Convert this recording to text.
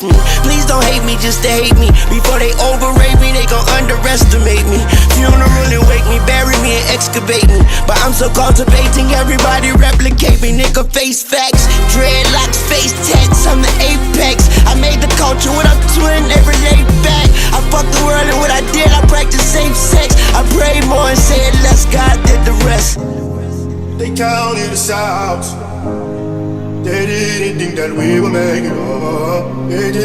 me. Please don't hate me just to hate me. Before they overrate me, they gon' underestimate me. Funeral and wake me, bury me and excavate me. But I'm so cultivating, everybody replicate me. Nigga face facts, dreadlocks, face tats, I'm the apex. I made the culture what I'm doing every day back. I fucked the world and what I did, I practiced safe sex. I prayed more and said less, God did the rest. They counted us out. They didn't think that we would make it up. They did.